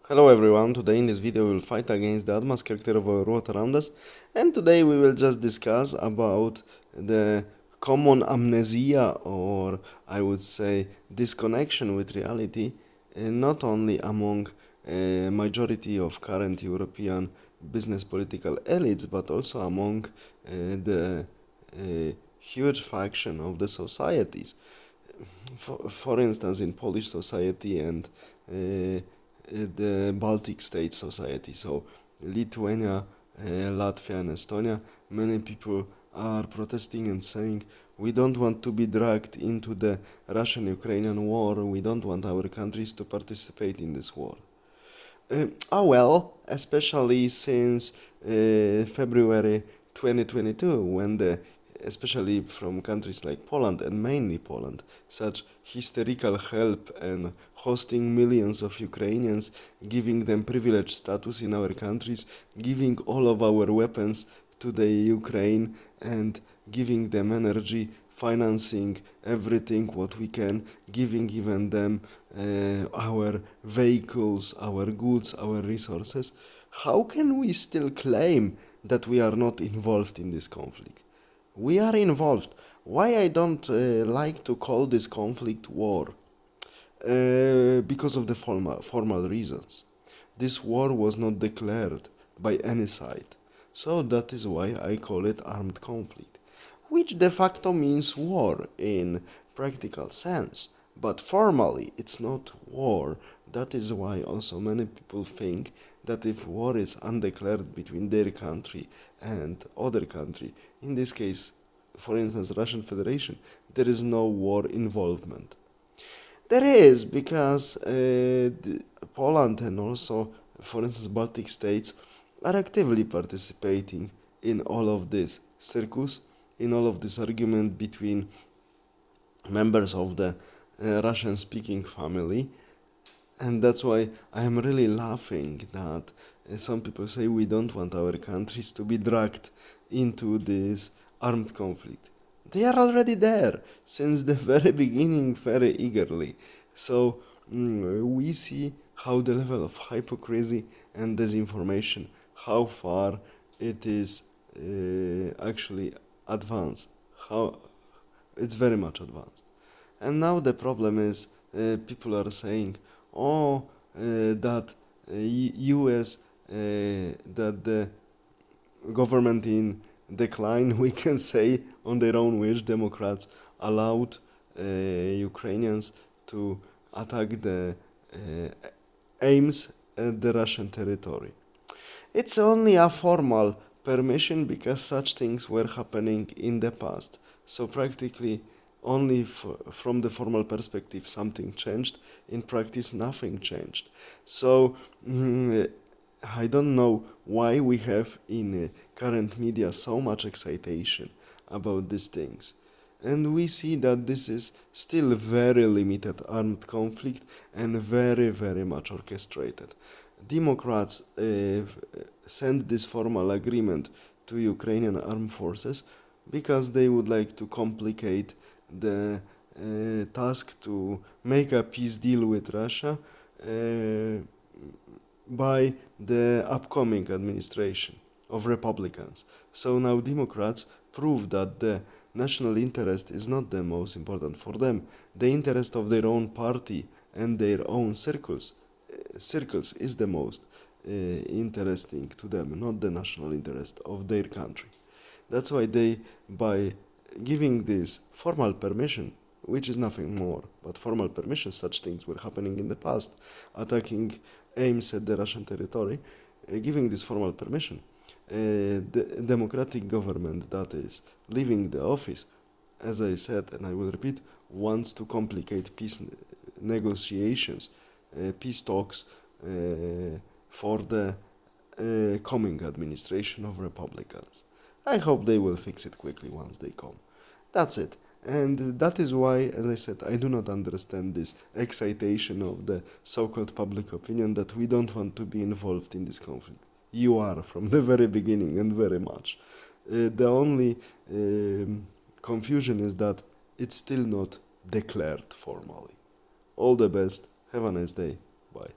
Hello everyone, today in this video we will fight against the advanced character of our world around us, and today we will just discuss about the common amnesia, or I would say disconnection with reality, not only among a majority of current European business political elites, but also among the huge faction of the societies. For instance, in Polish society and the Baltic State society, so Lithuania, Latvia, and Estonia, many people are protesting and saying we don't want to be dragged into the Russian-Ukrainian war, we don't want our countries to participate in this war. Especially since February 2022, when especially from countries like Poland and mainly Poland, such hysterical help and hosting millions of Ukrainians, giving them privileged status in our countries, giving all of our weapons to the Ukraine and giving them energy, financing everything what we can, giving even them our vehicles, our goods, our resources. How can we still claim that we are not involved in this conflict? We are involved. Why I don't like to call this conflict war? Because of the formal reasons. This war was not declared by any side. So that is why I call it armed conflict, which de facto means war in practical sense. But formally, it's not war. That is why also many people think that if war is undeclared between their country and other country, in this case, for instance, Russian Federation, there is no war involvement. There is, because Poland and also, for instance, Baltic states are actively participating in all of this circus, in all of this argument between members of the Russian-speaking family, and that's why I am really laughing that some people say we don't want our countries to be dragged into this armed conflict. They are already there since the very beginning, very eagerly. So we see how the level of hypocrisy and disinformation, how far it is actually advanced, how it's very much advanced. And now the problem is people are saying, oh, that US, that the government in decline, we can say on their own wish, Democrats allowed Ukrainians to attack the aims at the Russian territory. It's only a formal permission because such things were happening in the past. So practically only from the formal perspective something changed. In practice nothing changed. So I don't know why we have in current media so much excitation about these things. And we see that this is still very limited armed conflict and very, very much orchestrated. Democrats sent this formal agreement to Ukrainian armed forces because they would like to complicate the task to make a peace deal with Russia by the upcoming administration of Republicans. So now Democrats prove that the national interest is not the most important for them. The interest of their own party and their own circles is the most interesting to them, not the national interest of their country. That's why they, by giving this formal permission, which is nothing more but formal permission, such things were happening in the past, attacking aims at the Russian territory, giving this formal permission, the democratic government that is leaving the office, as I said, and I will repeat, wants to complicate peace negotiations, peace talks for the coming administration of Republicans. I hope they will fix it quickly once they come. That's it. And that is why, as I said, I do not understand this excitation of the so-called public opinion that we don't want to be involved in this conflict. You are from the very beginning and very much. The only confusion is that it's still not declared formally. All the best. Have a nice day. Bye.